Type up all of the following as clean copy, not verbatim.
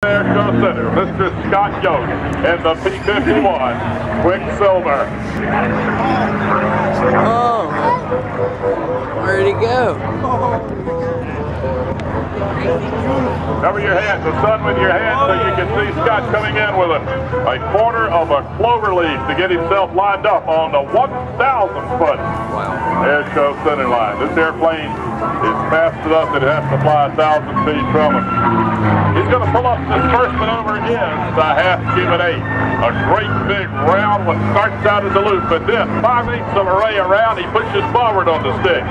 Air Show Center, Mr. Scott Yost in the P-51 Quicksilver. Oh, where'd he go? Cover your head, the sun with your hand, so you can see Scott coming in with a quarter of a clover leaf to get himself lined up on the 1,000-foot Air Show Center line. This airplane is fast enough that it has to fly 1,000 feet from him. He's going to pull up. This first maneuver is the half cubic 8. A great big round one starts out as a loop, but then 5/8 of a ray around, he pushes forward on the stick.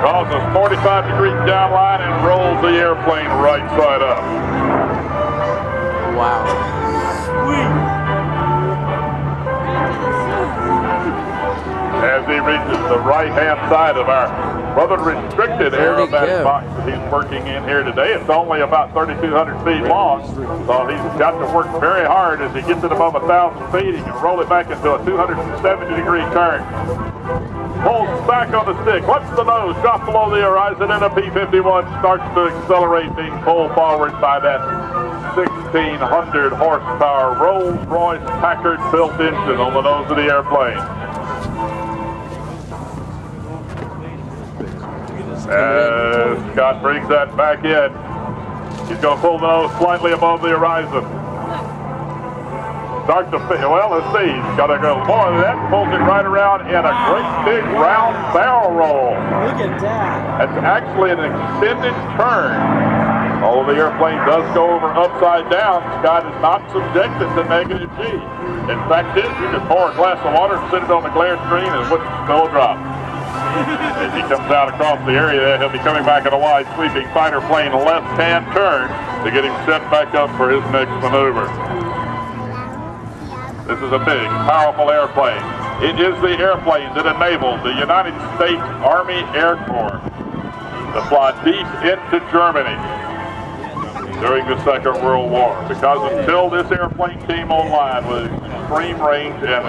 Causes 45 degrees downline and rolls the airplane right side up. Wow. Sweet. As he reaches the right-hand side of our rather restricted aerobatic box that he's working in here today. It's only about 3,200 feet long, so he's got to work very hard. As he gets it above 1,000 feet, he can roll it back into a 270-degree turn. Pulls back on the stick, lets the nose drop below the horizon, and a P-51 starts to accelerate, being pulled forward by that 1,600 horsepower Rolls-Royce Packard built engine on the nose of the airplane. As Scott brings that back in, he's going to pull the nose slightly above the horizon. Start to fit. Well, let's see. He's got to go more than that. Pulls it right around in a great big round barrel roll. Look at that. That's actually an extended turn. Although the airplane does go over upside down, Scott is not subjected to negative G. In fact, you can pour a glass of water and sit it on the glare screen and it wouldn't spill a drop. As he comes out across the area there, he'll be coming back in a wide sweeping fighter plane left-hand turn to get him set back up for his next maneuver. This is a big, powerful airplane. It is the airplane that enabled the United States Army Air Corps to fly deep into Germany during the Second World War. Because until this airplane came online with extreme range and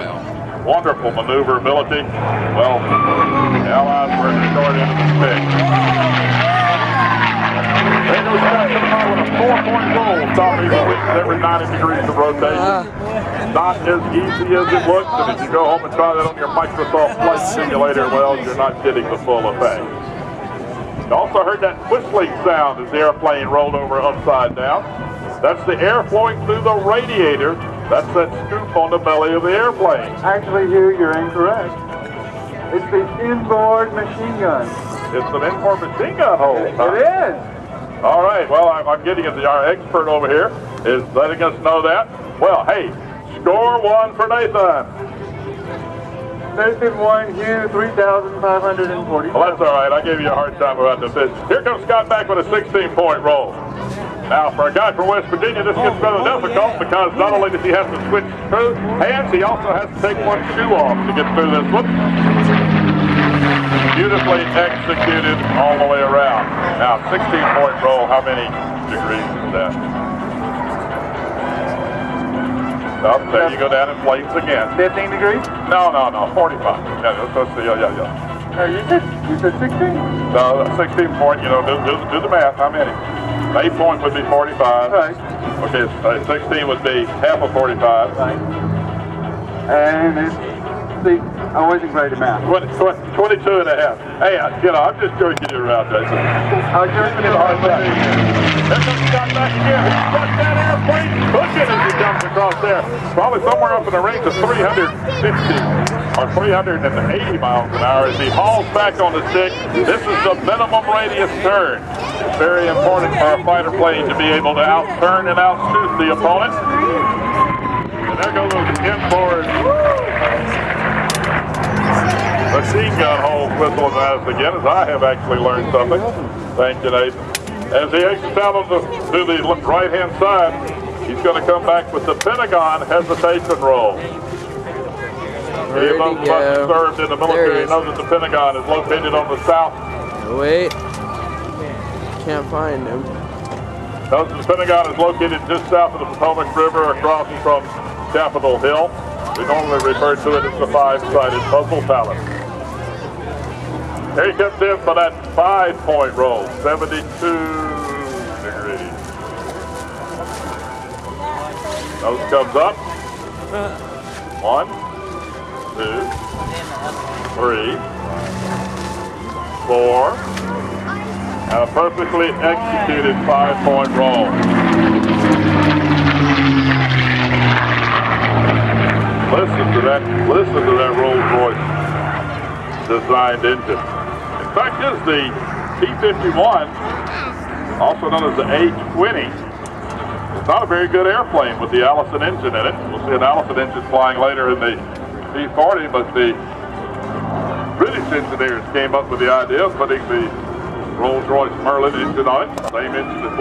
wonderful maneuverability, well, the Allies were at the short end of the stick. They go Scott coming out with a 4-point roll, stopping every 90 degrees of rotation. Not as easy as it looks, and if you go home and try that on your Microsoft Flight Simulator, well, you're not getting the full effect. You also heard that whistling sound as the airplane rolled over upside down. That's the air flowing through the radiator. That's that scoop on the belly of the airplane. Actually, Hugh, you're incorrect. It's the inboard machine gun. It's an inboard machine gun hole. It is. All right, well, I'm getting it. Our expert over here is letting us know that. Well, hey, score one for Nathan. Nathan won, Hugh, 3,540. Well, that's all right. I gave you a hard time about the fish. Here comes Scott back with a 16-point roll. Now, for a guy from West Virginia, this gets rather difficult because not only does he have to switch hands, he also has to take one shoe off to get through this one. Beautifully executed all the way around. Now, 16-point roll, how many degrees is that? Oh, there you go down in flames again. 15 degrees? No, 45. Yeah, let's see. Yeah. You said 16? No, 16 point, do the math. How many? 8 point would be 45. Right. Okay, 16 would be half of 45. Right. And it's, see, I wasn't great at math. 22 and a half. Hey, I'm just joking you around, Jason. I was just going to hard There comes Scott back again. He's got that airplane cooking as he comes across there. Probably somewhere up in the range of 350 or 380 miles an hour as he hauls back on the stick. This is the minimum radius turn. It's very important for a fighter plane to be able to out-turn and out-shoot the opponent. And there goes those inboard machine gun hole whistling at us again, as I have actually learned something. Thank you, Nathan. As he exits out to the right-hand side, he's going to come back with the Pentagon hesitation roll. Any of those of us who served in the military know that the Pentagon is located on the south. Wait. Can't find him. The Pentagon is located just south of the Potomac River across from Capitol Hill. We normally refer to it as the five-sided puzzle palace. Here he comes in for that 5-point roll, 72 degrees. Nose comes up. 1, 2, 3, 4, and a perfectly executed 5-point roll. Listen to that Rolls-Royce designed engine. In fact, this is the P-51, also known as the A-20. It's not a very good airplane with the Allison engine in it. We'll see an Allison engine flying later in the P-40, but the British engineers came up with the idea of putting the Rolls-Royce Merlin engine on it. Same engine that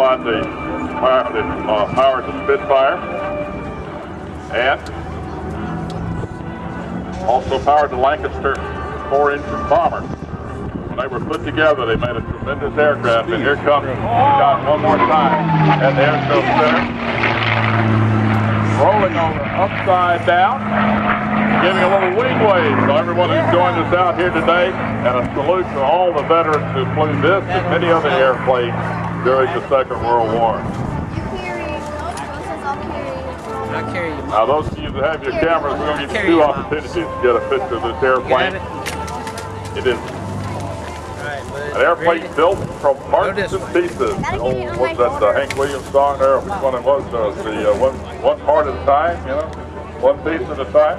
powered the Spitfire, and also powered the Lancaster 4-engine bomber. When they were put together, they made a tremendous aircraft, and here comes Scott one more time at the Air Show Center. Rolling over upside down, giving a little wing wave to everyone who's joined us out here today, and a salute to all the veterans who flew this and many other airplanes during the Second World War. I'll carry you. Now those of you that have your cameras, we're going to give you 2 opportunities to get a picture of this airplane. It is an airplane built from parts and pieces. What's that, Hank Williams song there? Which one it was? One part at a time, you know? One piece at a time.